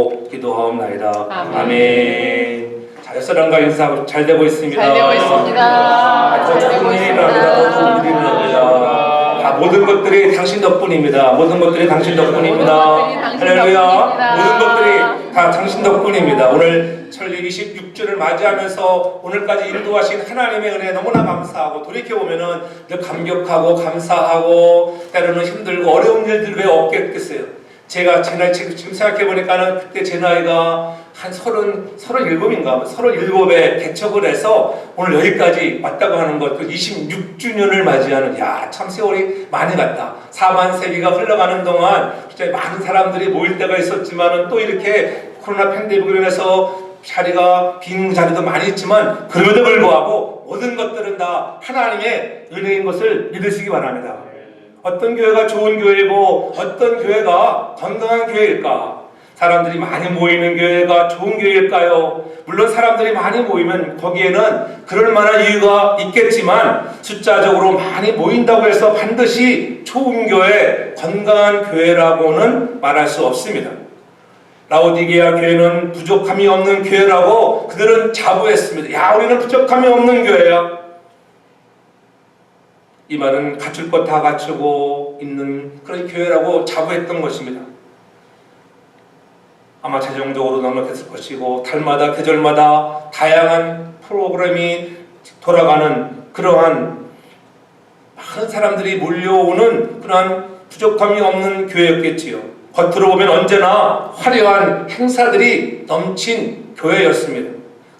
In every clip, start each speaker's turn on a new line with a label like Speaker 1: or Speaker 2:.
Speaker 1: 믿고 기도하옵나이다. 아멘. 자, 여러분과 인사 잘 되고 있습니다.
Speaker 2: 잘 되고 있습니다. 잘 되고 있습니다.
Speaker 1: 모든 것들이 당신 덕분입니다. 모든 것들이 당신 덕분입니다. 할렐루야. 모든 것들이 다 당신 덕분입니다. 오늘 설립 26주를 맞이하면서 오늘까지 인도하신 하나님의 은혜 너무나 감사하고 돌이켜보면은 늘 감격하고 감사하고 때로는 힘들고 어려운 일들 왜 없겠어요. 제가 제 나이 지금 생각해보니까는 그때 제 나이가 한 37인가 37에 개척을 해서 오늘 여기까지 왔다고 하는 것, 그 26주년을 맞이하는, 야, 참 세월이 많이 갔다. 4만 세기가 흘러가는 동안 진짜 많은 사람들이 모일 때가 있었지만은 또 이렇게 코로나 팬데믹으로 인해서 자리가 빈 자리도 많이 있지만 그럼에도 불구하고 모든 것들은 다 하나님의 은혜인 것을 믿으시기 바랍니다. 어떤 교회가 좋은 교회고 어떤 교회가 건강한 교회일까? 사람들이 많이 모이는 교회가 좋은 교회일까요? 물론 사람들이 많이 모이면 거기에는 그럴 만한 이유가 있겠지만 숫자적으로 많이 모인다고 해서 반드시 좋은 교회, 건강한 교회라고는 말할 수 없습니다. 라오디게아 교회는 부족함이 없는 교회라고 그들은 자부했습니다. 야, 우리는 부족함이 없는 교회야. 이 말은 갖출 것 다 갖추고 있는 그런 교회라고 자부했던 것입니다. 아마 재정적으로 넉넉했을 것이고 달마다 계절마다 다양한 프로그램이 돌아가는 그러한 많은 사람들이 몰려오는 그러한 부족함이 없는 교회였겠지요. 겉으로 보면 언제나 화려한 행사들이 넘친 교회였습니다.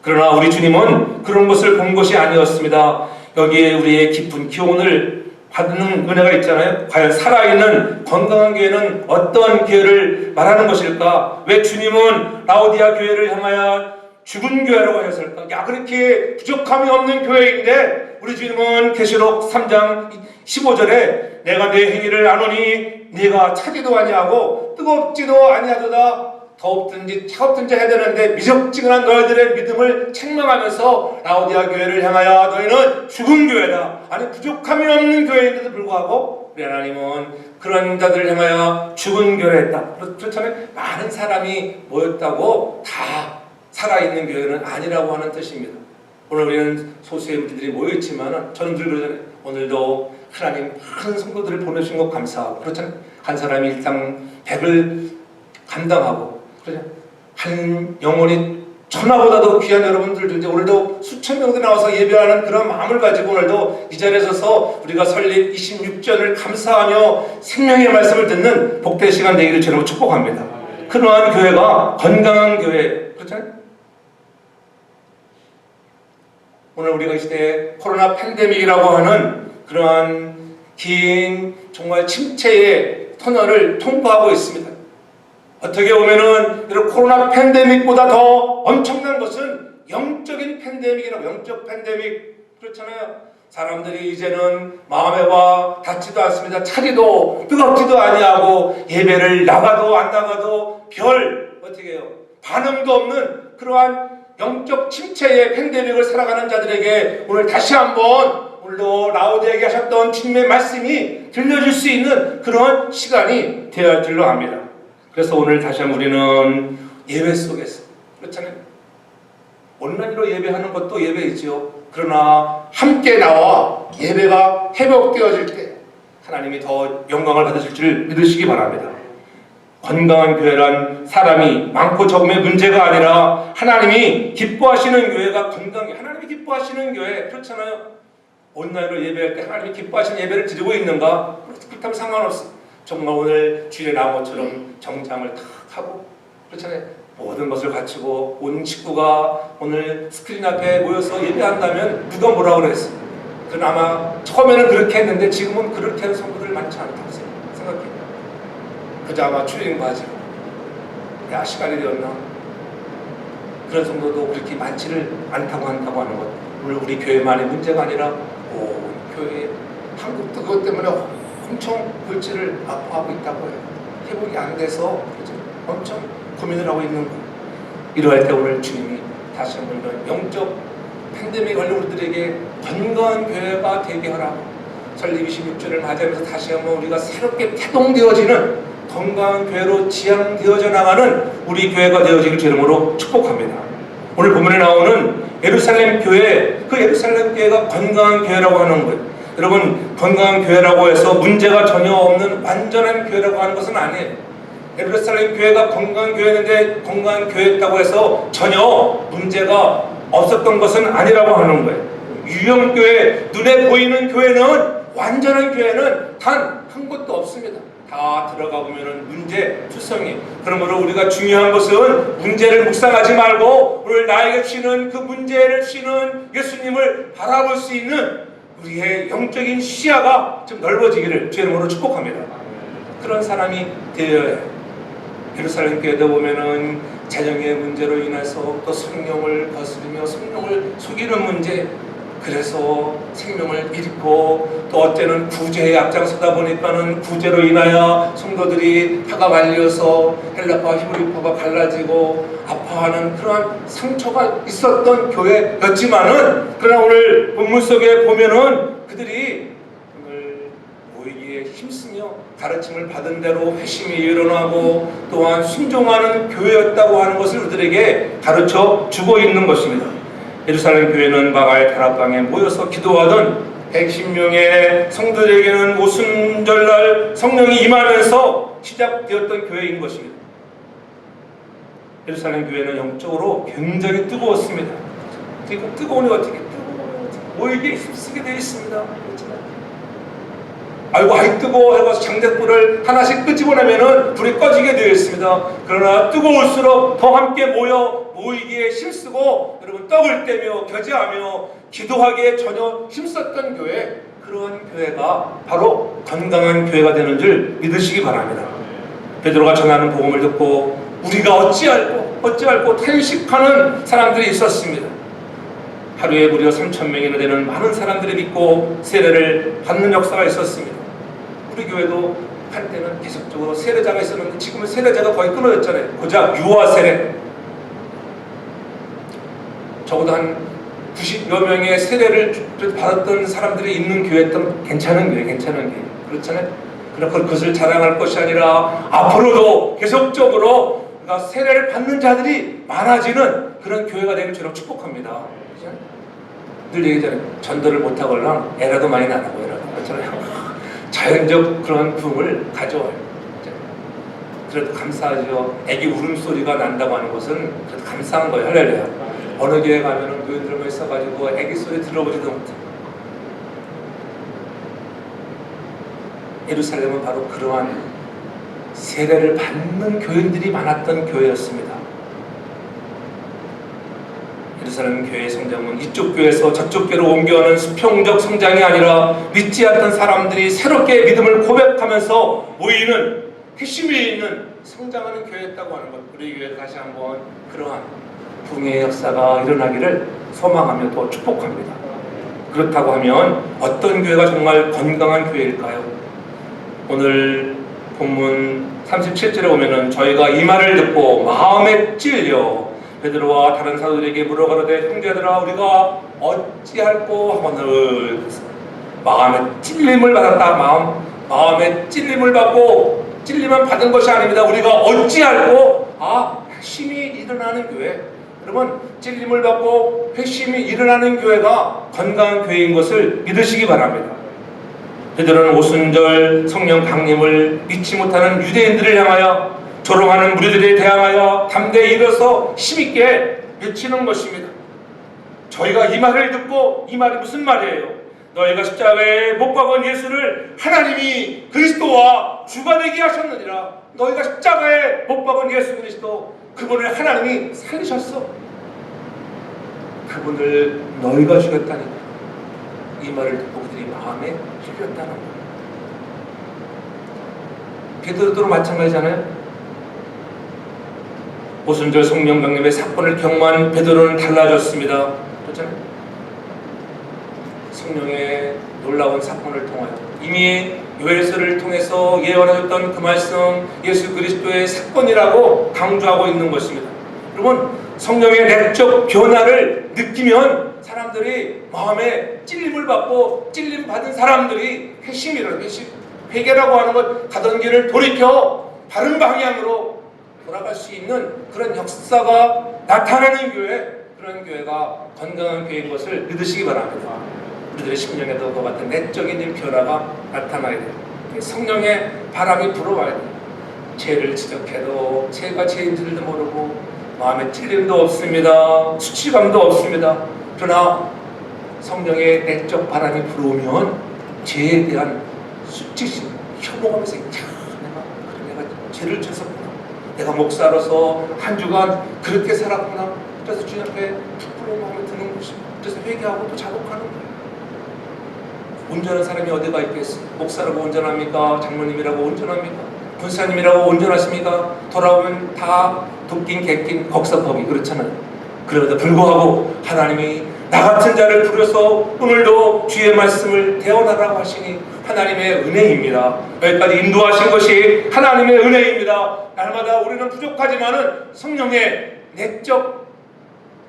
Speaker 1: 그러나 우리 주님은 그런 것을 본 것이 아니었습니다. 여기에 우리의 깊은 기원을 받는 은혜가 있잖아요. 과연 살아있는 건강한 교회는 어떤 교회를 말하는 것일까? 왜 주님은 라오디아 교회를 향하여 죽은 교회라고 하셨을까? 야, 그렇게 부족함이 없는 교회인데 우리 주님은 계시록 3장 15절에 내가 내 행위를 아노니 네가 차지도 아니하고 뜨겁지도 아니하도다. 더웠든지 차갑든지 해야 되는데 미적지근한 너희들의 믿음을 책망하면서 라오디아 교회를 향하여 너희는 죽은 교회다. 아니 부족함이 없는 교회인데도 불구하고 우리 하나님은 그런 자들을 향하여 죽은 교회였다. 그렇잖아요. 많은 사람이 모였다고 다 살아있는 교회는 아니라고 하는 뜻입니다. 오늘 우리는 소수의 무리들이 모여있지만 저는 늘 그러잖아요. 오늘도 하나님 많은 성도들을 보내주신 것 감사하고 그렇잖아요. 한 사람이 일당 100을 감당하고 그죠? 한 영혼이 천하보다도 귀한 여러분들도 이제 오늘도 수천 명들이 나와서 예배하는 그런 마음을 가지고 오늘도 이 자리에 서서 우리가 설립 26전을 감사하며 생명의 말씀을 듣는 복된 시간 되기를 주로 축복합니다. 그러한 교회가 건강한 교회, 그렇잖아요? 오늘 우리가 이 시대에 코로나 팬데믹이라고 하는 그러한 긴 정말 침체의 터널을 통과하고 있습니다. 어떻게 보면은 이런 코로나 팬데믹보다 더 엄청난 것은 영적인 팬데믹이라고, 영적 팬데믹, 그렇잖아요. 사람들이 이제는 마음에 와 닿지도 않습니다. 차지도 뜨겁지도 아니하고 예배를 나가도 안 나가도 별 어떻게 해요? 반응도 없는 그러한 영적 침체의 팬데믹을 살아가는 자들에게 오늘 다시 한번 오늘도 라오디아에게 하셨던 주님의 말씀이 들려줄 수 있는 그런 시간이 되어야 할 줄로 압니다. 그래서 오늘 다시 한번 우리는 예배 속에서, 그렇잖아요. 온라인으로 예배하는 것도 예배이지요. 그러나 함께 나와 예배가 회복되어질 때 하나님이 더 영광을 받으실 줄 믿으시기 바랍니다. 건강한 교회란 사람이 많고 적음의 문제가 아니라 하나님이 기뻐하시는 교회가 건강해. 하나님이 기뻐하시는 교회, 그렇잖아요. 온라인으로 예배할 때 하나님이 기뻐하시는 예배를 드리고 있는가? 그렇다면 상관없어요. 정말 오늘 주일에 나온 것처럼 정장을 탁 하고 그렇잖아요. 모든 것을 갖추고 온 식구가 오늘 스크린 앞에 모여서 예배한다면 누가 뭐라고 그랬어요? 그건 아마 처음에는 그렇게 했는데 지금은 그렇게 하는 성도들 많지 않다고 생각해요. 그저 아마 추리닝 바지로 야 시간이 되었나? 그런 성도도 그렇게 많지를 않다고 한다고 하는 것. 오늘 우리 교회만의 문제가 아니라 온 교회 한국도 그것 때문에 엄청 골치를 아파하고 있다고 해요. 회복이 안 돼서 그렇죠? 엄청 고민을 하고 있는 거예요. 이러할 때 오늘 주님이 다시 한번 이런 영적 팬데믹 걸린 우리들에게 건강한 교회가 되게 하라고 설립 26주를 맞이하면서 다시 한번 우리가 새롭게 태동되어지는 건강한 교회로 지향되어져 나가는 우리 교회가 되어지길 주 이름으로 축복합니다. 오늘 본문에 나오는 예루살렘 교회, 그 예루살렘 교회가 건강한 교회라고 하는 거예요. 여러분, 건강한 교회라고 해서 문제가 전혀 없는 완전한 교회라고 하는 것은 아니에요. 예루살렘 교회가 건강한 교회였는데 건강한 교회였다고 해서 전혀 문제가 없었던 것은 아니라고 하는 거예요. 유형교회, 눈에 보이는 교회는, 완전한 교회는 단 한 곳도 없습니다. 다 들어가 보면은 문제 투성이. 그러므로 우리가 중요한 것은 문제를 묵상하지 말고 오늘 나에게 주시는 그 문제를 주시는 예수님을 바라볼 수 있는 우리의 영적인 시야가 좀 넓어지기를 주의 이름으로 축복합니다. 그런 사람이 되어야 해요. 예루살렘 교회도 보면은 재정의 문제로 인해서 또 성령을 거스르며 성령을 속이는 문제, 그래서 생명을 잃고 또 어째는 구제에 앞장서다 보니까는 구제로 인하여 성도들이 파가 갈려서 헬라파와 히브리파가 갈라지고 아파하는 그러한 상처가 있었던 교회였지만은, 그러나 오늘 본문 속에 보면은 그들이 오늘 모이기에 힘쓰며 가르침을 받은 대로 회심이 일어나고 또한 순종하는 교회였다고 하는 것을 그들에게 가르쳐 주고 있는 것입니다. 예루살렘 교회는 마가의 다락방에 모여서 기도하던 110명의 성도들에게는 오순절날 성령이 임하면서 시작되었던 교회인 것입니다. 예루살렘 교회는 영적으로 굉장히 뜨거웠습니다. 그리고 뜨거우니 어떻게 모이기에 힘쓰게 되어 있습니다. 아이고 아이 뜨거워 해서 장작불을 하나씩 끄집어내면은 불이 꺼지게 되어 있습니다. 그러나 뜨거울수록 더 함께 모이기에 힘쓰고 여러분 떡을 떼며 겨제하며 기도하기에 전혀 힘썼던 교회, 그러한 교회가 바로 건강한 교회가 되는 줄 믿으시기 바랍니다. 베드로가 전하는 복음을 듣고 우리가 어찌 알고 탄식하는 사람들이 있었습니다. 하루에 무려 3,000명이나 되는 많은 사람들이 믿고 세례를 받는 역사가 있었습니다. 우리 교회도 한때는 계속적으로 세례자가 있었는데 지금은 세례자가 거의 끊어졌잖아요. 고작 유아 세례. 적어도 한 90여 명의 세례를 받았던 사람들이 있는 교회였던 괜찮은 교회. 그렇잖아요. 그러나 그것을 자랑할 것이 아니라 앞으로도 계속적으로 그러니까 세례를 받는 자들이 많아지는 그런 교회가 되길 저는 축복합니다. 늘 얘기하잖아요. 전도를 못하거나 애라도 많이 나고 그렇잖아요. 자연적 그런 부흥을 가져와요. 그래도 감사하죠. 애기 울음소리가 난다고 하는 것은 그래도 감사한 거예요. 할렐루야. 어느 교회 가면은 교인들만 있어가지고 애기 소리 들어보지도 못해요. 예루살렘은 바로 그러한 세례를 받는 교인들이 많았던 교회였습니다. 예루살렘 교회의 성장은 이쪽 교회에서 저쪽 교회로 옮겨가는 수평적 성장이 아니라 믿지 않던 사람들이 새롭게 믿음을 고백하면서 모이는 핵심이 있는 성장하는 교회였다고 하는 것. 우리 교회 다시 한번 그러한 부흥의 역사가 일어나기를 소망하며 또 축복합니다. 그렇다고 하면 어떤 교회가 정말 건강한 교회일까요? 오늘 본문 37절에 보면은 저희가 이 말을 듣고 마음에 찔려 베드로와 다른 사도들에게 물어가로되 형제들아 우리가 어찌할꼬 하거늘 마음에 찔림을 받았다. 마음에 찔림을 받고 찔림만 받은 것이 아닙니다. 우리가 어찌할꼬 회심이 일어나는 교회. 여러분 찔림을 받고 회심이 일어나는 교회가 건강한 교회인 것을 믿으시기 바랍니다. 베드로는 오순절 성령 강림을 믿지 못하는 유대인들을 향하여 조롱하는 무리들에 대항하여 담대히 일어서 힘있게 외치는 것입니다. 저희가 이 말을 듣고, 이 말이 무슨 말이에요? 너희가 십자가에 못 박은 예수를 하나님이 그리스도와 주가 되게 하셨느니라. 너희가 십자가에 못 박은 예수 그리스도, 그분을 하나님이 살리셨어. 그분을 너희가 죽였다니까. 이 말을 듣고 그들이 마음에 찔렸다는 거예요. 베드로도 마찬가지잖아요. 오순절 성령 강림의 사건을 경험한 베드로는 달라졌습니다. 그렇잖아요. 성령의 놀라운 사건을 통하여 이미 요엘서를 통해서 예언하셨던 그 말씀 예수 그리스도의 사건이라고 강조하고 있는 것입니다. 여러분 성령의 내적 변화를 느끼면 사람들이 마음에 찔림을 받고 찔림 받은 사람들이 회심이라는 회개라고 하는 것 가던 길을 돌이켜 바른 방향으로 돌아갈 수 있는 그런 역사가 나타나는 교회, 그런 교회가 건강한 교회인 것을 믿으시기 바랍니다. 우리들의 심령에도 그와 같은 내적인 변화가 나타나야 돼요. 성령의 바람이 불어와야 돼요. 죄를 지적해도 죄가 죄인지도 모르고 마음에 찔림도 없습니다. 수치감도 없습니다. 그러나 성령의 내적 바람이 불어오면 죄에 대한 수치심, 혐오감에서 내가 죄를 졌었구나. 내가 목사로서 한 주간 그렇게 살았구나. 그래서 주님 앞에 부끄러운 마음이 드는 것이, 그래서 회개하고 또 자복하는 거예요. 온전한 사람이 어디가 있겠어요? 목사라고 온전합니까? 장로님이라고 온전합니까? 군사님이라고 온전하십니까? 돌아오면 다 돕긴 객긴 겁석법이 그렇잖아요. 그럼에도 불구하고 하나님이 나 같은 자를 부려서 오늘도 주의 말씀을 대언하라고 하시니 하나님의 은혜입니다. 여기까지 인도하신 것이 하나님의 은혜입니다. 날마다 우리는 부족하지만은 성령의 내적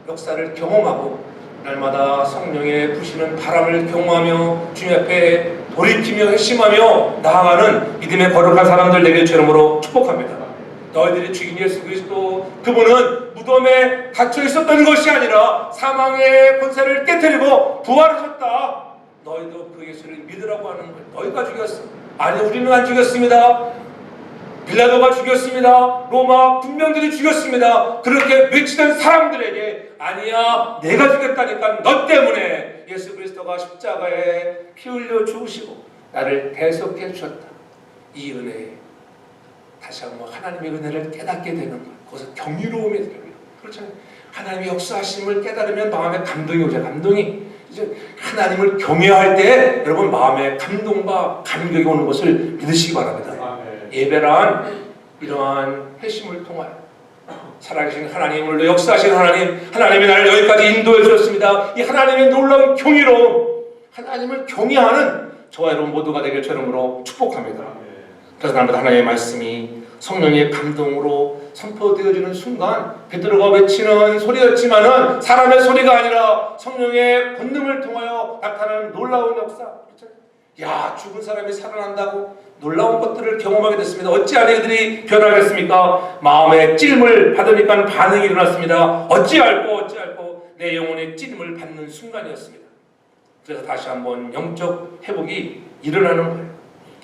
Speaker 1: 역사를 경험하고 날마다 성령의 부시는 바람을 경험하며 주님 앞에 돌이키며 회심하며 나아가는 믿음의 거룩한 사람들 되길 주름으로 축복합니다. 너희들이 주인 예수 그리스도, 그분은 무덤에 갇혀 있었던 것이 아니라 사망의 권세를 깨뜨리고 부활하셨다. 너희도 그 예수를 믿으라고 하는 거예요. 너희가 죽였어. 아니, 우리는 안 죽였습니다. 빌라도가 죽였습니다. 로마 군병들이 죽였습니다. 그렇게 외치던 사람들에게 아니야, 내가 죽였다니까, 너 때문에 예수 그리스도가 십자가에 피 흘려 죽으시고 나를 대속해 주셨다. 이 은혜에 다시 한번 하나님의 은혜를 깨닫게 되는 거예요. 거기서 경이로움이 들어요. 그렇잖아요. 하나님의 역사하심을 깨달으면 마음에 감동이 오죠. 감동이 이제 하나님을 경외할 때 여러분 마음에 감동과 감격이 오는 것을 믿으시기 바랍니다. 예배란 이러한 회심을 통하여 살아계신 하나님, 오늘도 역사하신 하나님, 하나님이 나를 여기까지 인도해 주셨습니다. 이 하나님의 놀라운 경이로움, 하나님을 경외하는 저와 여러분 모두가 되길 주름으로 축복합니다. 그래서 날마다 하나님의 말씀이 성령의 감동으로 선포되어지는 순간 베드로가 외치는 소리였지만은 사람의 소리가 아니라 성령의 권능을 통하여 나타나는 놀라운 역사. 야, 죽은 사람이 살아난다고 놀라운 것들을 경험하게 됐습니다. 어찌하여 이들이 변하겠습니까? 마음의 찔림을 받으니까 반응이 일어났습니다. 어찌할꼬 내 영혼의 찔림을 받는 순간이었습니다. 그래서 다시 한번 영적 회복이 일어나는 거예요.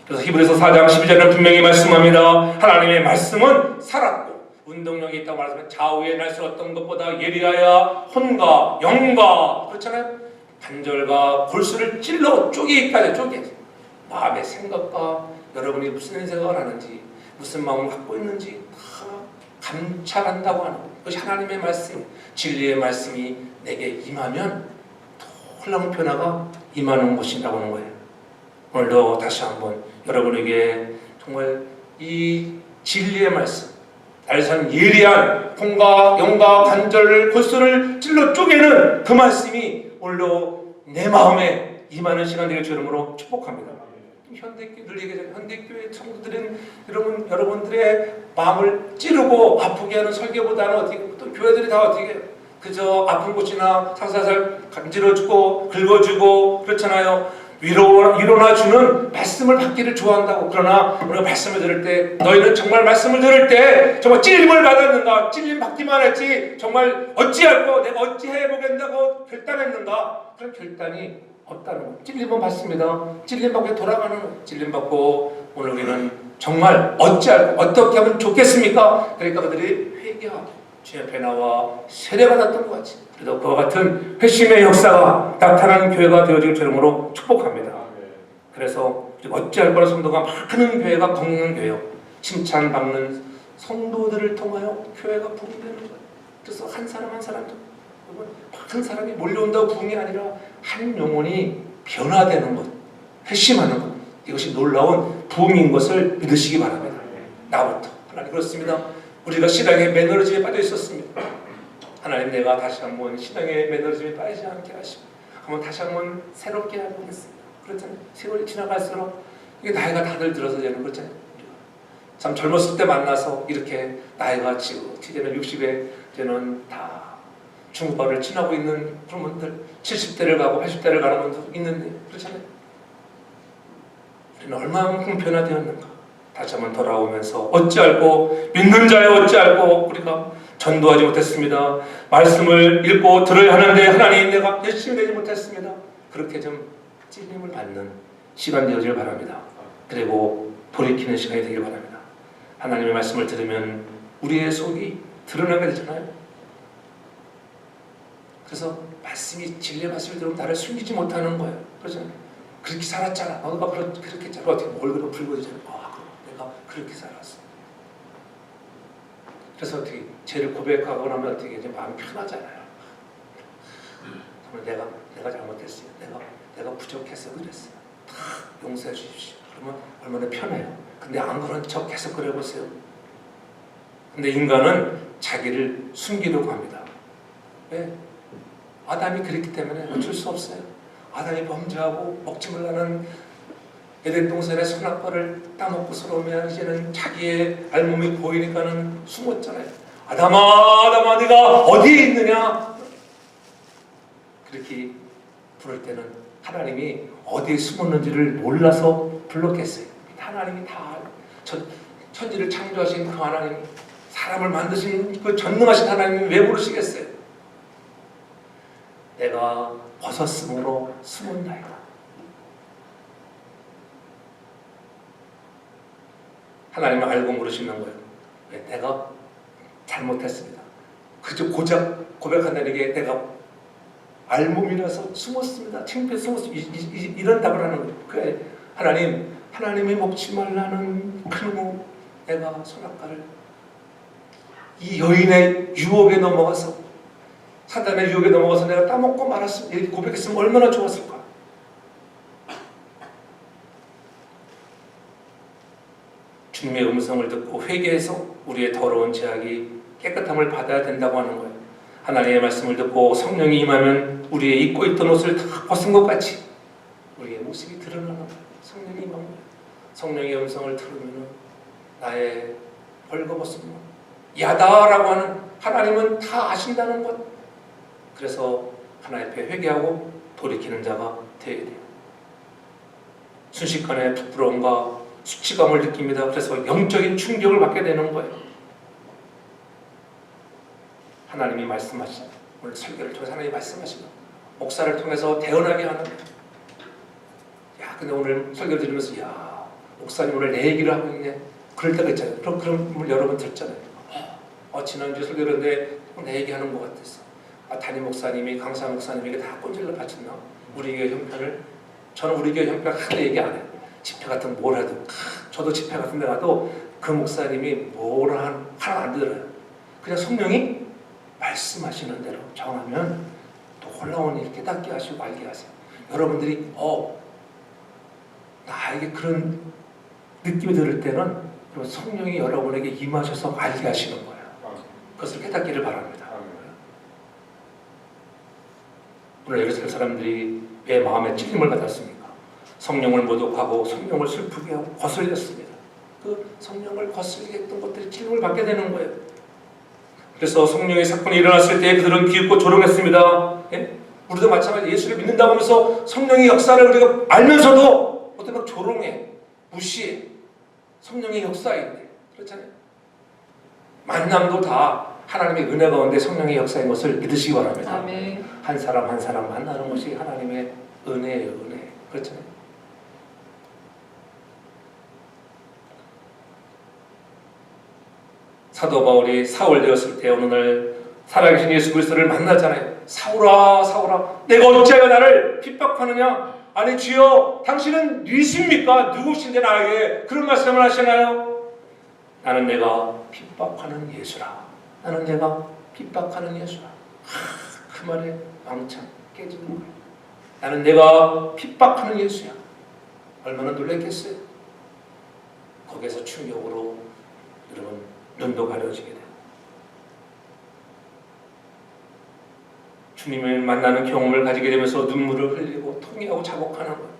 Speaker 1: 그래서 히브리서 4장 12절은 분명히 말씀합니다. 하나님의 말씀은 살았고 운동력이 있다고 말하면 좌우에 날뛰었던 것보다 예리하여 혼과 영과, 그렇잖아요. 관절과 골수를 찔러 쪼개기까지 쪼개서 마음의 생각과 여러분이 무슨 생각을 하는지 무슨 마음을 갖고 있는지 다 감찰한다고 하는 거예요. 그것이 하나님의 말씀, 진리의 말씀이 내게 임하면 놀라운 변화가 임하는 것이라고 하는 거예요. 오늘도 다시 한번 여러분에게 정말 이 진리의 말씀, 날선 예리한 혼과 영과 관절을 골수를 찔러 쪼개는 그 말씀이 오늘도 내 마음에 임하는 시간 되길 주름으로 축복합니다. 현대교회 성도들은 여러분들의 마음을 찌르고 아프게 하는 설교보다는 어떻게, 또 교회들이 다 어떻게 해요? 그저 아픈 곳이나 살살살 간지러주고 긁어주고 그렇잖아요. 위로나 주는 말씀을 받기를 좋아한다고. 그러나 우리가 말씀을 들을 때, 너희는 정말 말씀을 들을 때 정말 찔림을 받았는가? 찔림 받기만 했지 정말 어찌할꼬 내가 어찌해 보겠다고 결단했는가? 그런 결단이 없다는 거예요. 찔림은 받습니다. 찔림 받고 돌아가는 거예요. 찔림 받고 오늘 우리는 정말 어찌할꼬 어떻게 하면 좋겠습니까? 그러니까 그들이 회개하고 주님 앞에 나와 세례받았던 것 같이, 그래도 그와 같은 회심의 역사가 나타나는 교회가 되어지길 주름으로 축복합니다. 그래서 어찌할 거라 성도가 많은 교회가 걷는 교회요. 칭찬받는 성도들을 통하여 교회가 부흥되는 거예요. 그래서 한 사람 한 사람도 한 사람이 몰려온다고 부흥이 아니라 한 영혼이 변화되는 것, 회심하는 것, 이것이 놀라운 부흥인 것을 믿으시기 바랍니다. 나부터. 하나님 그렇습니다. 우리가 신앙의 매너리즘에 빠져 있었습니다. 하나님, 내가 다시 한번 신앙의 매너리즘에 빠지지 않게 하시고 한번 다시 한번 새롭게 해보겠습니다. 그렇잖아요. 세월이 지나갈수록 이게 나이가 다들 들어서 되는 거잖아요. 참 젊었을 때 만나서 이렇게 나이가 지금은 60에 되는 다 중반을 지나고 있는 그런 분들, 70대를 가고 80대를 가는 분들 있는데 그렇잖아요. 우리는 얼마만큼 변화되었는가? 다시 한번 돌아오면서 어찌할꼬 믿는 자여 어찌할꼬 우리가 전도하지 못했습니다. 말씀을 읽고 들어야 하는데 하나님 내가 열심히 되지 못했습니다. 그렇게 좀 찔림을 받는 시간 되어질 바랍니다. 그리고 돌이키는 시간이 되길 바랍니다. 하나님의 말씀을 들으면 우리의 속이 드러나게 되잖아요. 그래서 말씀이 진리의 말씀을 들으면 나를 숨기지 못하는 거예요. 그렇잖아요. 그렇게 살았잖아. 너가 그렇게 했잖아. 어떻게 얼굴은 붉어지잖아. 내가 그렇게 살았어. 그래서 어떻게 죄를 고백하고 나면 어떻게 이제 마음이 편하잖아요. 정말 내가 잘못했어요. 내가 부족해서 그랬어요. 다 용서해 주십시오. 그러면 얼마나 편해요. 근데 안 그런 척 계속 그래 보세요. 근데 인간은 자기를 숨기려고 합니다. 왜? 아담이 그랬기 때문에 어쩔 수 없어요. 아담이 범죄하고 먹지 말라는 에덴 동산의 선악과를 따먹고 서러우면 이제는 자기의 알몸이 보이니까는 숨었잖아요. 아담아 네가 어디에 있느냐? 그렇게 부를 때는 하나님이 어디에 숨었는지를 몰라서 불렀겠어요. 하나님이 다 천지를 창조하신 그 하나님, 사람을 만드신 그 전능하신 하나님이 왜 부르시겠어요? 내가 벗었으므로 숨었나이다. 하나님은 알고 물으시는 거예요. 왜? 내가 잘못했습니다. 그저 고작 고백한다는 게 내가 알몸이라서 숨었습니다. 창피해서 숨었습니다. 이런 답을 하는 거예요. 그래, 하나님이 먹지 말라는 그놈 내가 선악과를 이 여인의 유혹에 넘어가서 사단의 유혹에 넘어가서 내가 따먹고 말았으면 이렇게 고백했으면 얼마나 좋았을까. 주님의 음성을 듣고 회개해서 우리의 더러운 죄악이 깨끗함을 받아야 된다고 하는 거예요. 하나님의 말씀을 듣고 성령이 임하면 우리의 입고 있던 옷을 다 벗은 것 같이 우리의 모습이 드러나는 거예요. 성령이 임하는 거예요. 성령의 음성을 들으면 나의 벌거벗은 야다라고 하는 하나님은 다 아신다는 것. 그래서 하나님 앞에 회개하고 돌이키는 자가 되어야 돼요. 순식간에 부끄러움과 수치감을 느낍니다. 그래서 영적인 충격을 받게 되는 거예요. 하나님이 말씀하신 오늘 설교를 통해서 하나님이 말씀하신 목사를 통해서 태어나게 하는 거예요. 야, 근데 오늘 설교를 들으면서 야, 목사님 오늘 내 얘기를 하고 있네. 그럴 때가 있잖아요. 그럼 여러 번 들었잖아요. 지난주 설교를 했는데 내 얘기하는 것 같았어. 담임 목사님이 강사 목사님에게 다 꼰질러 바쳤나? 우리 교회 형편을 저는 우리 교회 형편 하나도 얘기 안 해요. 집회 같은 걸 뭘 해도 저도 집회 같은 데 가도 그 목사님이 뭐라 하나 안 들어요. 그냥 성령이 말씀하시는 대로 정하면 놀라운 일 깨닫게 하시고 알게 하세요. 여러분들이 나에게 그런 느낌이 들을 때는 성령이 여러분에게 임하셔서 알게 하시는 거예요. 그것을 깨닫기를 바랍니다. 오늘 예루살렘 사람들이 왜 마음에 찔림을 받았습니까? 성령을 모독하고 성령을 슬프게 하고 거슬렸습니다. 그 성령을 거슬리게 했던 것들이 찔림을 받게 되는 거예요. 그래서 성령의 사건이 일어났을 때 그들은 기웃고 조롱했습니다. 예? 우리도 마찬가지 예수를 믿는다고 하면서 성령의 역사를 우리가 알면서도 어떤 막 조롱해, 무시해. 성령의 역사인데 그렇잖아요. 만남도 다 하나님의 은혜 가운데 성령의 역사인 것을 믿으시기 바랍니다.
Speaker 2: 아멘.
Speaker 1: 한 사람 한 사람 만나는 것이 하나님의 은혜예요. 은혜. 그렇잖아요. 사도 바울이 사울 되었을 때 어느 날 살아계신 예수 그리스도를 만나잖아요. 사울아 사울아 내가 어찌하여 나를 핍박하느냐. 아니 주여 당신은 누구십니까? 누구신데 나에게 그런 말씀을 하시나요? 나는 내가 핍박하는 예수라. 나는 내가 핍박하는 예수라. 그 말에 왕창 깨지는 거예요. 나는 내가 핍박하는 예수야. 얼마나 놀랐겠어요? 거기에서 충격으로 여러분 눈도 가려지게 돼요. 주님을 만나는 경험을 가지게 되면서 눈물을 흘리고 통회하고 자복하는 거예요.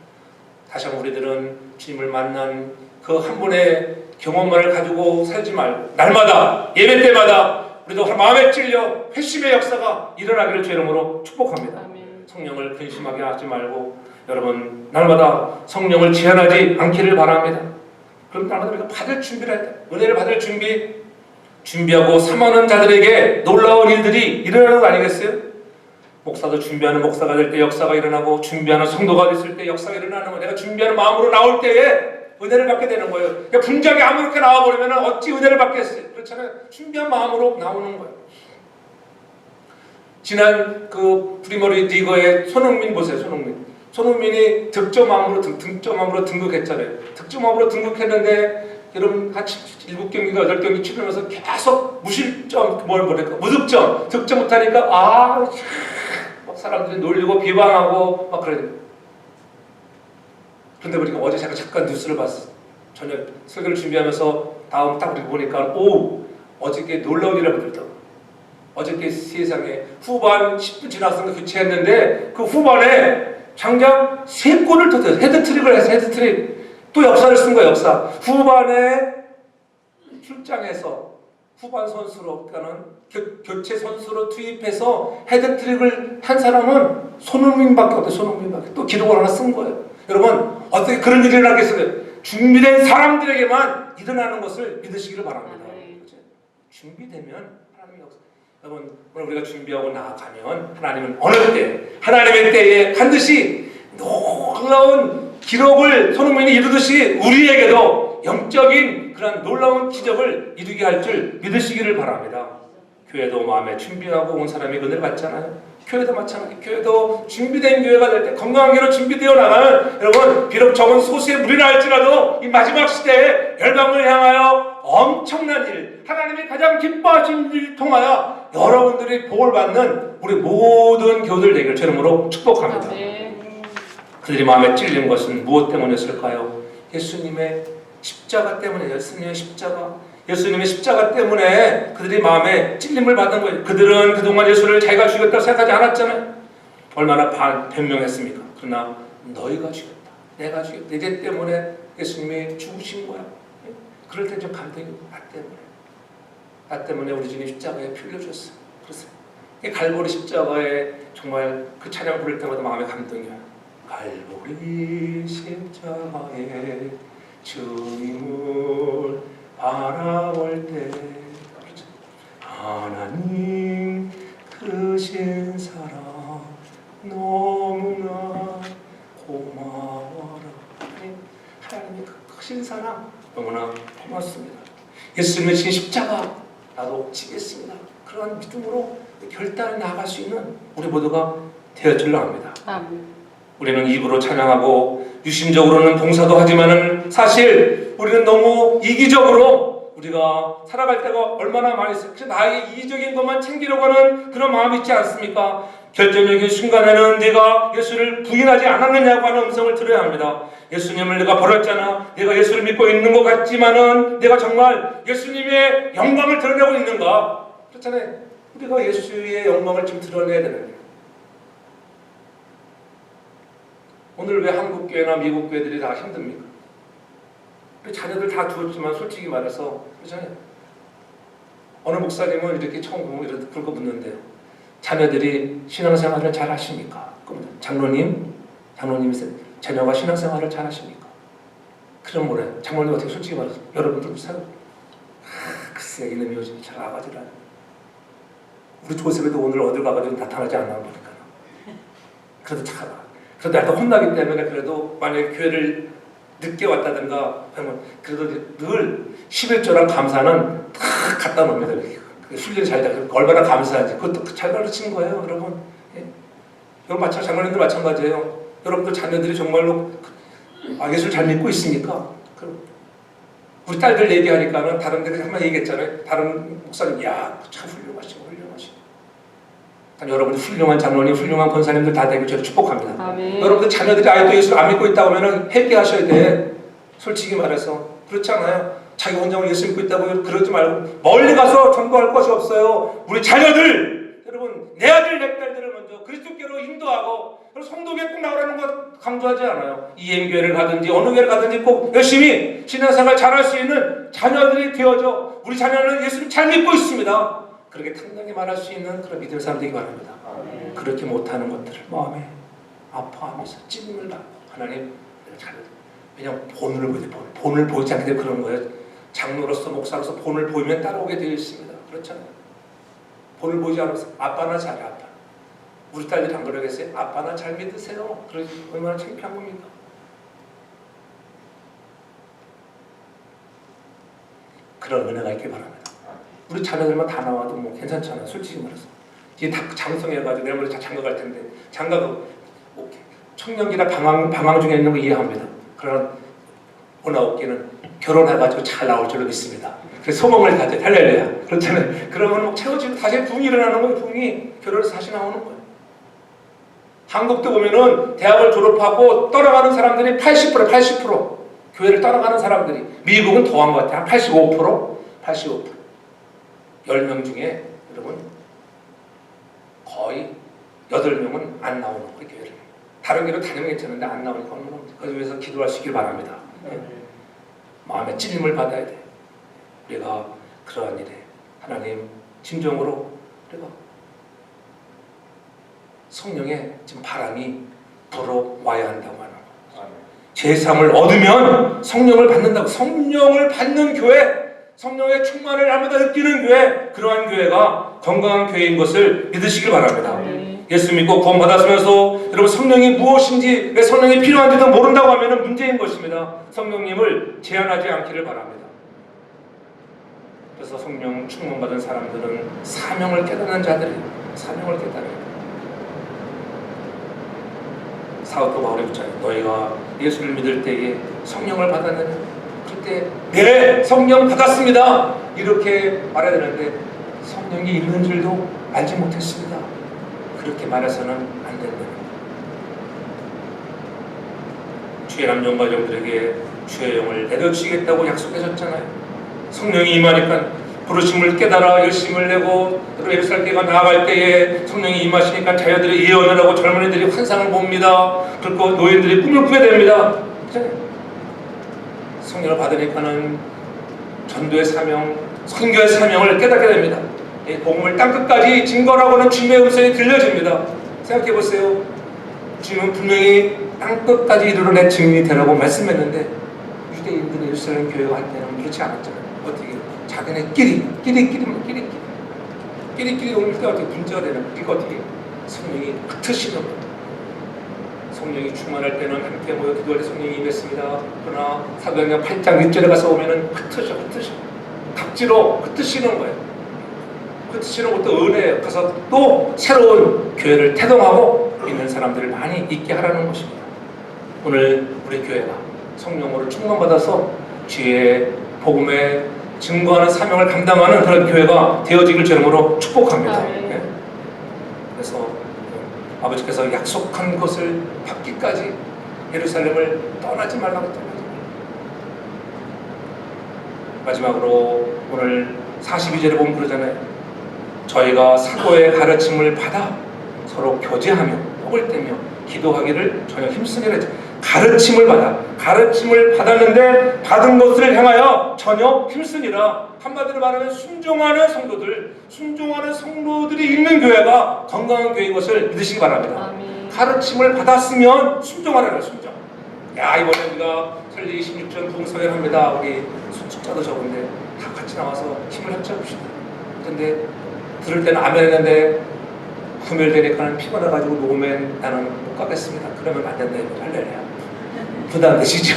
Speaker 1: 다시 한번 우리들은 주님을 만난 그 한 번의 경험만을 가지고 살지 말고 날마다 예배 때마다 우리도 마음에 찔려 회심의 역사가 일어나기를 주 이름으로 축복합니다.
Speaker 2: 아멘.
Speaker 1: 성령을 근심하게 하지 말고 여러분 날마다 성령을 제한하지 않기를 바랍니다. 그럼 날마다 우리가 받을 준비를 해야 돼. 은혜를 받을 준비하고 사모하는 자들에게 놀라운 일들이 일어나는 거 아니겠어요? 목사도 준비하는 목사가 될 때 역사가 일어나고, 준비하는 성도가 됐을 때 역사가 일어나는 거예요. 내가 준비하는 마음으로 나올 때에 은혜를 받게 되는 거예요. 그러니까 분장이 아무렇게 나와버리면 어찌 은혜를 받겠어요? 그렇잖아요. 준비한 마음으로 나오는 거예요. 지난 그 프리머리 리거의 손흥민 보세요. 손흥민이 득점왕으로 등극했잖아요. 득점왕으로 등극했는데 여러분 한 7경기가 8경기 치르면서 계속 무실점, 무득점, 득점 못하니까 막 사람들이 놀리고 비방하고 막 그래요. 그런데 우리가 어제 제가 잠깐 뉴스를 봤어요. 저녁 설교를 준비하면서 다음 딱 우리 보니까 어저께 놀라운 일을 벌였다고. 어저께 세상에 후반 10분 지나서 교체했는데 그 후반에 장장 3골을 터뜨려서 헤드트릭을 해서 또 역사를 쓴 거예요. 역사. 후반에 출장해서 후반 선수로, 그러니까는 교체 선수로 투입해서 헤드트릭을 한 사람은 손흥민밖에 없어요. 손흥민밖에. 또 기록을 하나 쓴 거예요. 여러분 어떻게 그런 일이 일어나겠어요? 준비된 사람들에게만 일어나는 것을 믿으시기를 바랍니다. 준비되면 하나님의 역사. 여러분 오늘 우리가 준비하고 나아가면 하나님은 어느 때, 하나님의 때에 반드시 놀라운 기록을 손흥민이 이루듯이 우리에게도 영적인 그런 놀라운 기적을 이루게 할 줄 믿으시기를 바랍니다. 교회도 마음에 준비하고 온 사람이 은혜를 받잖아요. 교회도 마찬가지. 교회도 준비된 교회가 될 때, 건강한 교회로 준비되어 나가는, 여러분 비록 적은 소수의 무리라 할지라도 이 마지막 시대에 열방을 향하여 엄청난 일, 하나님이 가장 기뻐하신 일을 통하여 여러분들이 복을 받는 우리 모든 교우들 되기를 주님으로 축복합니다. 그들이 마음에 찔린 것은 무엇 때문이었을까요? 예수님의 십자가 때문에. 예수님의 십자가 때문에 그들이 마음에 찔림을 받은 거예요. 그들은 그동안 예수를 자기가 죽였다고 생각하지 않았잖아요. 얼마나 변명했습니까? 그러나 너희가 죽였다, 내가 죽였다, 내 죄 때문에 예수님이 죽으신 거야. 그럴 때 좀 감동이, 나 때문에 우리 주님 십자가에 피 흘려줬어. 그랬어요. 갈보리 십자가에 정말 그 찬양을 부를 때마다 마음에 감동이야. 갈보리 십자가에 주님을 바라볼 때 하나님 크신 사랑 너무나 고마워라. 하나님의 크신 사랑 너무나 고맙습니다. 예수님의 진 십자가 나도 지겠습니다. 그런 믿음으로 결단에 나아갈 수 있는 우리 모두가 되어질려 합니다. 우리는 입으로 찬양하고 유심적으로는 봉사도 하지만은 사실 우리는 너무 이기적으로 우리가 살아갈 때가 얼마나 많이 있어요. 나의 이기적인 것만 챙기려고 하는 그런 마음이 있지 않습니까? 결정적인 순간에는 내가 예수를 부인하지 않았느냐고 하는 음성을 들어야 합니다. 예수님을 내가 버렸잖아. 내가 예수를 믿고 있는 것 같지만은 내가 정말 예수님의 영광을 드러내고 있는가? 그렇잖아요. 우리가 예수의 영광을 좀 드러내야 되는 거예요. 오늘 왜 한국 교회나 미국 교회들이 다 힘듭니까? 자녀들 다 두었지만 솔직히 말해서 그렇잖아요. 어느 목사님은 이렇게 처음 보면 이렇게 그렇게 묻는데요. 자녀들이 신앙생활을 잘 하십니까? 그럼 장로님 자녀가 신앙생활을 잘 하십니까? 그럼 뭐래? 장로님 어떻게 솔직히 말해서 여러분들 생각. 글쎄 이놈이 요즘 잘 나가질 않아. 우리 조셉에도 오늘 어딜 가가지고 나타나지 않나 보니까. 그래도 착하다. 그래도 약간 혼나기 때문에 그래도 만약에 교회를 늦게 왔다든가 하면 그래도 늘 11조랑 감사는 다 갖다 놓습니다. 훈련이 잘 돼. 얼마나 감사한지 그것도 잘 가르치는 거예요, 여러분. 예. 여러분 장로님들 마찬가지예요. 여러분들 자녀들이 정말로 예수를 잘 믿고 있습니까? 그럼 우리 딸들 얘기하니까는 다른 데 한번 얘기했잖아요. 다른 목사님, 참 훌륭하시고. 여러분들 훌륭한 장로님, 훌륭한 권사님들 다 되길 저를 축복합니다. 아멘. 여러분들 자녀들이 아직도 예수를 안 믿고 있다고 하면 회개하셔야 돼. 솔직히 말해서 그렇지 않아요? 자기 혼자 예수 믿고 있다고 그러지 말고 멀리 가서 전도할 것이 없어요. 우리 자녀들, 여러분 내 아들 내 딸들을 먼저 그리스도께로 인도하고 성도교회 꼭 나오라는 것 강조하지 않아요. EM교회를 가든지 어느 교회를 가든지 꼭 열심히 신앙생활 잘할 수 있는 자녀들이 되어져. 우리 자녀는 예수를 잘 믿고 있습니다. 그렇게 당당히 말할 수 있는 그런 믿음의 사람 되기 바랍니다. 그렇게 못하는 것들을 마음에 아파하면서 찔림을 받고 하나님 내가 잘해. 그냥 본을 보지, 본을 보이지 않게 되면 그런 거예요. 장로로서 목사로서 본을 보이면 따라오게 되어 있습니다. 그렇잖아요. 본을 보이지 않아서 아빠나 잘해, 아빠. 우리 딸들이 안 그러겠어요? 아빠나 잘 믿으세요. 그러지 얼마나 창피한 겁니까? 그런 은혜가 있길 바랍니다. 우리 자녀들만 다 나와도 뭐 괜찮잖아요. 솔직히 말해서. 이제 다 장성해가지고 내일 모레 다 장가갈 텐데 장가가 뭐 청년기나 방황 중에 있는 거 이해합니다. 그러나 오나옵기는 결혼해가지고 잘 나올 줄로 믿습니다. 그래서 소망을 가져 할렐루야. 그렇잖아요. 그러면 뭐 채워지고 다시 붕이 일어나는 거예요. 붕이 결혼해서 다시 나오는 거예요. 한국도 보면은 대학을 졸업하고 떠나가는 사람들이 80%. 교회를 떠나가는 사람들이. 미국은 더한 것 같아요. 한 85%? 10명 중에 여러분 거의 8명은 안 나오는 거예요. 교회를. 다른 교회로 다니면 괜찮은데 안 나오니까 그래서 위해서 기도하시길 바랍니다. 마음의 찔림을 받아야 돼. 우리가 그러한 일에 하나님 진정으로 우리가 성령의 지금 바람이 불어와야 한다고 하는 거. 제3을 얻으면 성령을 받는다고. 성령을 받는 교회, 성령의 충만을 날마다 느끼는 교회, 그러한 교회가 건강한 교회인 것을 믿으시길 바랍니다. 예수 믿고 구원 받았으면서 여러분 성령이 무엇인지, 왜 성령이 필요한지도 모른다고 하면 문제인 것입니다. 성령님을 제한하지 않기를 바랍니다. 그래서 성령 충만 받은 사람들은 사명을 깨닫는 자들이 사명을 깨달아요. 사도 바울이 붙잖아요. 너희가 예수를 믿을 때에 성령을 받았느냐? 그때 네, 성령 받았습니다. 이렇게 말해야 되는데 성령이 있는 줄도 알지 못했습니다. 그렇게 말해서는 안 된다. 주의 남종과 종들에게 주의 영을 내려주시겠다고 약속하셨잖아요. 성령이 임하니까 부르심을 깨달아 열심을 내고 또 예루살렘가 나아갈 때에 성령이 임하시니까 자녀들이 예언을 하고 젊은이들이 환상을 봅니다. 그리고 노인들이 꿈을 꾸게 됩니다. 성령을 받으니까는 전도의 사명, 선교의 사명을 깨닫게 됩니다. 이 복음을 땅끝까지 증거하고는 주님의 음성이 들려집니다. 생각해 보세요. 주님은 분명히 땅끝까지 이르러 내 증인이 되라고 말씀했는데 유대인들의 예루살렘 교회가 할 때는 그렇지 않았잖아요. 어떻게 자기네끼리 옮길 때 어떻게 문제가 되는 그러니까 어떻게 성령이 흩으시는 거예요. 성령이 충만할 때는 함께 모여 기도할 때 성령이 임했습니다. 그러나 사도행전 8장 1절에 가서 오면은 흩으셔 각지로 흩으시는 거예요. 흩으시는 것도 은혜예요. 그래서 또 새로운 교회를 태동하고 있는 사람들을 많이 있게 하라는 것입니다. 오늘 우리 교회가 성령으로 충만받아서 주의 복음에 증거하는 사명을 감당하는 그런 교회가 되어지길 주님으로 축복합니다. 네. 그래서 아버지께서 약속한 것을 받기까지 예루살렘을 떠나지 말라고. 마지막으로 오늘 42절에 보면 그러잖아요. 저희가 사도의 가르침을 받아 서로 교제하며 복을 떼며 기도하기를 전혀 힘쓰기를 했죠. 가르침을 받았는데 받은 것을 향하여 전혀 힘쓰니라. 한마디로 말하면 순종하는 성도들이 있는 교회가 건강한 교회인 것을 믿으시기 바랍니다.
Speaker 2: 아멘.
Speaker 1: 가르침을 받았으면 순종하라는 순종. 야, 이번에 우리가 설리 26전 부흥서회를 합니다. 우리 숫자도 적은데 다 같이 나와서 힘을 합쳐봅시다. 근데 들을 때는 아멘 했는데 금요일 피곤해가지고 녹으면 나는 못 가겠습니다. 그러면 안 된다. 할렐루야. 부담되시죠?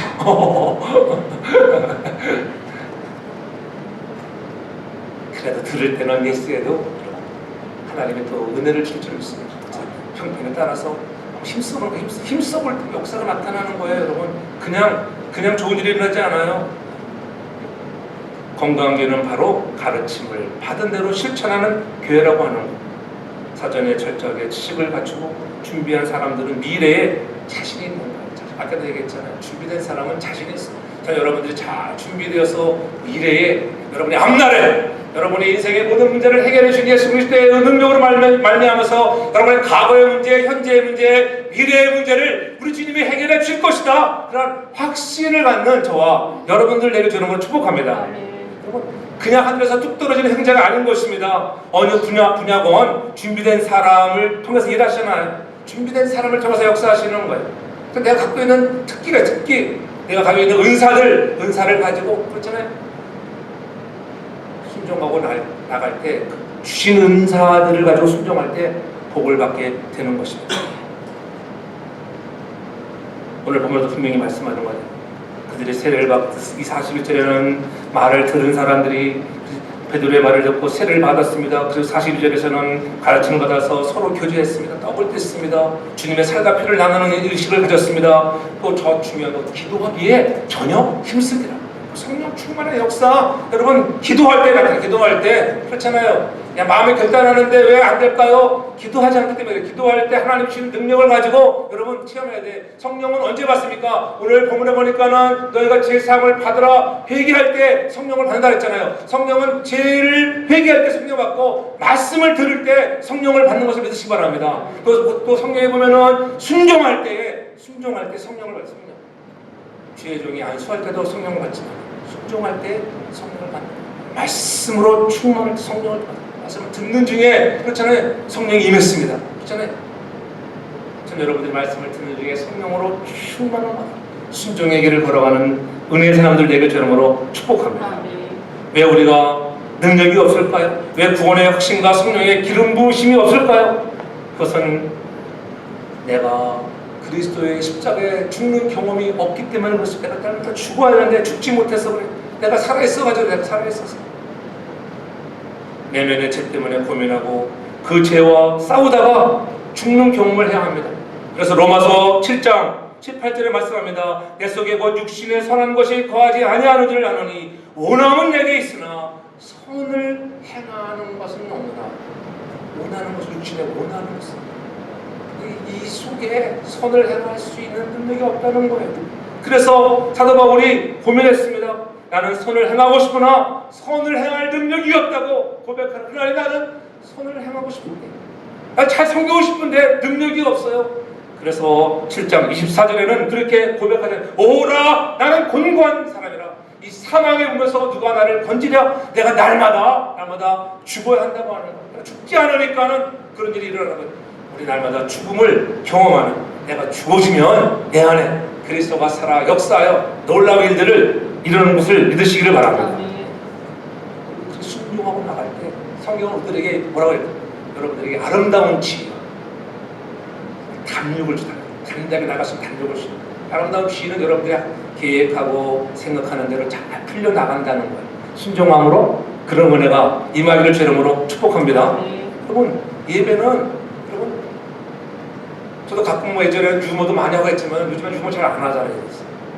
Speaker 1: 그래도 들을 때는 예스해도 하나님이 또 은혜를 줄 줄 믿습니다. 형편에 따라서 힘써볼 때 역사가 나타나는 거예요, 여러분. 그냥 좋은 일이 일어나지 않아요. 건강한 교회는 바로 가르침을 받은 대로 실천하는 교회라고 하는 거. 사전에 철저하게 지식을 갖추고 준비한 사람들은 미래에 자신이 있는 거예요. 아까도 얘기했잖아요. 준비된 사람은 자신이 있어. 자, 여러분들이 잘 준비되어서 미래에 여러분의 앞날에 여러분의 인생의 모든 문제를 해결해 주신 예수 그리스도의 능력으로 말미암아서 여러분의 과거의 문제, 현재의 문제, 미래의 문제를 우리 주님이 해결해 주실 것이다. 그런 확신을 갖는 저와 여러분들 내게 주는 걸 축복합니다. 그냥 하늘에서 뚝 떨어지는 행자가 아닌 것입니다. 어느 분야건 준비된 사람을 통해서 일하시나요? 준비된 사람을 통해서 역사하시는 거예요. 내가 갖고 있는 특기가 특기. 내가 가지고 있는 은사를 가지고 그렇잖아요. 순종하고 나갈 때 주신 은사들을 가지고 순종할 때 복을 받게 되는 것입니다. 오늘 보면서 분명히 말씀하는 거예요. 그들이 세례를 받고 이 41절에는 말을 들은 사람들이 베드로의 말을 듣고 세례를 받았습니다. 그리고 42절에서는 가르침을 받아서 서로 교제했습니다. 떡을 뗐습니다. 주님의 살과 피를 나누는 의식을 가졌습니다. 또 저 중요한 것, 기도하기에 전혀 힘씁니다. 성령 충만의 역사, 여러분 기도할 때 나타나요. 기도할 때 그렇잖아요. 그냥 마음에 결단하는데 왜 안 될까요? 기도하지 않기 때문에. 기도할 때 하나님 주신 능력을 가지고 여러분 체험해야 돼. 성령은 언제 받습니까? 오늘 본문에 보니까는 너희가 제사함을 받으라 회개할 때 성령을 받는다 했잖아요. 성령은 죄를 회개할 때 성령 받고 말씀을 들을 때 성령을 받는 것을 믿으시기 바랍니다. 또 성령에 보면은 순종할 때 성령을 받습니다. 주의 종이 안수할 때도 성령을 받지만 순종할 때 성령을 받는 말씀으로 충만할 때 성령을 받는 말씀을 듣는 중에 그렇잖아요. 성령이 임했습니다. 그렇잖아요. 전 여러분들이 말씀을 듣는 중에 성령으로 충만한 순종의 길을 걸어가는 은혜의 사람들 되길 주님으로 축복합니다. 왜 우리가 능력이 없을까요? 왜 구원의 확신과 성령의 기름 부으심이 없을까요? 그것은 내가 그리스도의 십자가에 죽는 경험이 없기 때문에 그렇습니다. 내가 다 죽어야 하는데 죽지 못해서 그래. 내가 살아있어가지고 내가 살아있어서 내면의 죄 때문에 고민하고 그 죄와 싸우다가 죽는 경험을 해야 합니다. 그래서 로마서 7장 18절에 말씀합니다. 내 속에 곧 육신의 선한 것이 거하지 아니하는 줄 아노니 원함은 내게 있으나 선을 행하는 것은 없느라. 원하는 것은 육신의 원하는 것은 이 속에 선을 행할 수 있는 능력이 없다는 거예요. 그래서 사도 바울이 고민했습니다. 나는 선을 행하고 싶으나 선을 행할 능력이 없다고 고백하는. 그러나 나는 선을 행하고 싶은데 잘 섬기고 싶은데 능력이 없어요. 그래서 7장 24절에는 그렇게 고백하잖아요. 오라 나는 곤고한 사람이라. 이 사망의 몸에서 누가 나를 건지랴. 내가 날마다 죽어야 한다고 하는 거예요. 죽지 않으니까는 그런 일이 일어나는 거예요. 우리 날마다 죽음을 경험하는, 내가 죽어지면 내 안에 그리스도가 살아 역사하여 놀라운 일들을 이루는 것을 믿으시기를 바랍니다. 순종하고 나갈 때 성경은 우리들에게 뭐라고 해요? 여러분들에게 아름다운 지혜, 담력을 주다. 당당하게 나갔으면 담력을 주다. 아름다운 지혜는 여러분들이 계획하고 생각하는 대로 잘 풀려나간다는 거예요. 순종함으로 그런 은혜가 임하기를 주름으로 축복합니다. 여러분 예배는 저도 가끔 예전에 유머도 많이 하고 했지만 요즘엔 유머 잘 안 하잖아요.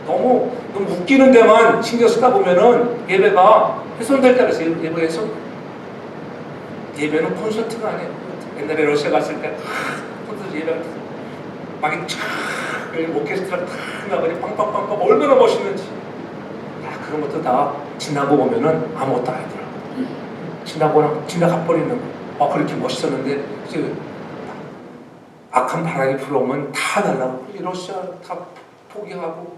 Speaker 1: 너무 웃기는 데만 신경 쓰다 보면은 예배가 훼손될 때가 있어요. 예배는 콘서트가 아니에요. 옛날에 러시아 갔을 때 콘서트 예배가 막 오케스트라 탁 나가니 빵빵빵빵 얼마나 멋있는지. 야, 그런 것도 다 지나고 보면은 아무것도 아니더라고. 지나가버리는 거. 그렇게 멋있었는데 이제 악한 바람이 불어오면 다 날라가고 러시아 다 포기하고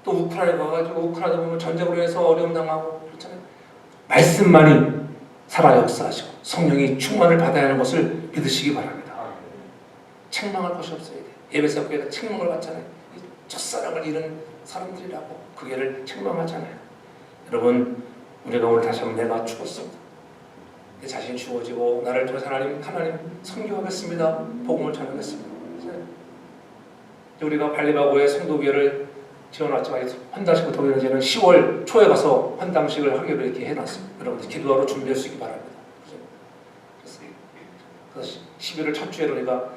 Speaker 1: 또 우크라이나 가가지고 우크라이나 보면 전쟁으로 해서 어려움 당하고 그렇잖아요. 말씀만이 살아 역사하시고 성령이 충만을 받아야 하는 것을 믿으시기 바랍니다. 책망할 것이 없어야 돼요. 예배서 교회가 책망을 받잖아요. 첫사랑을 잃은 사람들이라고 그 교회를 책망하잖아요. 여러분 우리가 오늘 다시 한번 내가 죽었습니다. 내 자신이 죽어지고 나를 통해서 하나님 선교하겠습니다. 복음을 전하겠습니다. 우리가 발리바고의 성도교회를 지어놨지만 헌당식을 돌리는 지는 10월 초에 가서 헌당식을 하기로 이렇게 해놨습니다. 여러분들 기도하러 준비하시기 바랍니다. 그래서 11월 첫 주에 우리가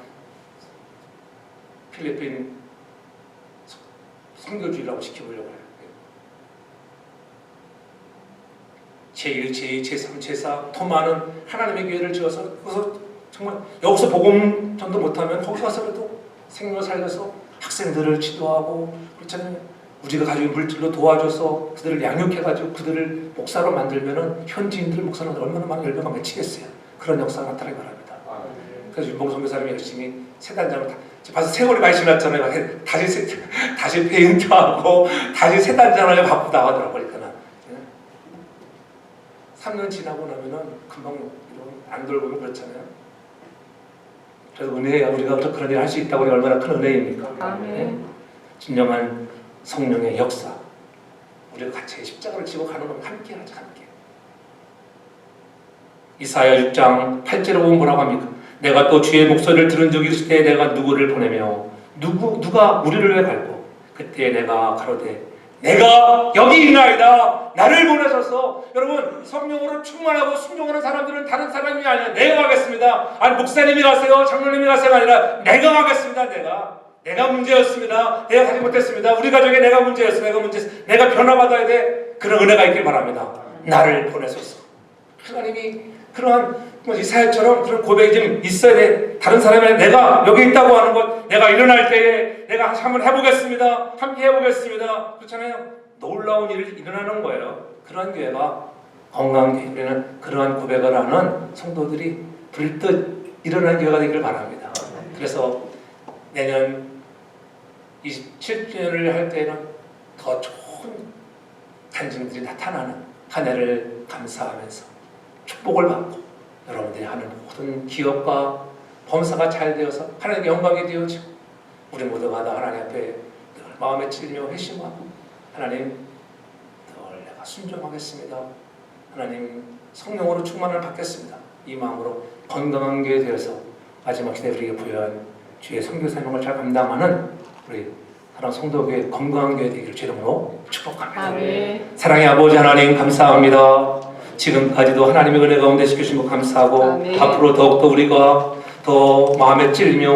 Speaker 1: 필리핀 선교주의라고 시켜보려고 해요. 제1, 제2, 제3, 제4 더 많은 하나님의 교회를 지어서 그래서 정말 여기서 복음 전도 못하면 거기 가서라도 생명을 살려서 학생들을 지도하고 그렇잖아요. 우리가 가지고 있는 물질로 도와줘서 그들을 양육해가지고 그들을 목사로 만들면은 현지인들 목사로 얼마나 많은 열매가 맺히겠어요. 그런 역사가 나타나기 바랍니다. 그래서 윤봉 선교사님이 열심히 세단장을 봐서 세월이 많이 지났잖아요. 다시 페인트하고 다시 세단장을 바쁘다 하더라고요. 그러니까 3년 지나고 나면은 금방 안 돌보면 그렇잖아요. 그래서 은혜야 우리가 그런 일을 할 수 있다고 우리가 얼마나 큰 은혜입니까?
Speaker 2: 아멘.
Speaker 1: 진정한 성령의 역사, 우리가 같이 십자가를 지고 가는 건 함께 하자, 함께. 이사야 6장 8절에 보면 뭐라고 합니까? 내가 또 주의 목소리를 들은 적이 있을 때 내가 누구를 보내며 누가 우리를 왜 갈고 그때 내가 가로되 내가 여기 있나이다. 나를 보내셔서. 여러분, 성령으로 충만하고 순종하는 사람들은 다른 사람이 아니라 내가 가겠습니다. 아니 목사님이 가세요, 장로님이 가세요가 아니라 내가 가겠습니다. 내가 문제였습니다. 내가 가지 못했습니다. 우리 가족에 내가 문제였어. 내가 변화받아야 돼. 그런 은혜가 있길 바랍니다. 나를 보내소서. 하나님이 그러한 이사야처럼 그런 고백이 좀 있어야 돼. 다른 사람이 아니라 내가 여기 있다고 하는 것, 내가 일어날 때에 내가 한번 해보겠습니다. 함께 해보겠습니다. 그렇잖아요. 놀라운 일이 일어나는 거예요. 그런 교회가 건강한 교회, 우리는 그러한 고백을 하는 성도들이 불뜻 일어나는 교회가 되기를 바랍니다. 그래서 내년 27주년을 할 때는 더 좋은 간증들이 나타나는 한 해를 감사하면서 축복을 받고 여러분들이 하는 모든 기업과 범사가 잘 되어서 하나님께 영광이 되어지고 우리 모두가 다 하나님 앞에 늘 마음에 찔며 회심하고 하나님 늘 내가 순종하겠습니다. 하나님 성령으로 충만을 받겠습니다. 이 마음으로 건강한 교회 되어서 마지막 시대 우리에게 부여한 주의 선교 사명을 잘 감당하는 우리 사랑 성도교회 건강한 교회 되기를 주님으로 축복합니다.
Speaker 2: 아멘.
Speaker 1: 사랑의 아버지 하나님 감사합니다. 지금까지도 하나님의 은혜 가운데 지켜주신 것 감사하고
Speaker 2: 아멘.
Speaker 1: 앞으로 더욱더 우리가 더 마음에 찔며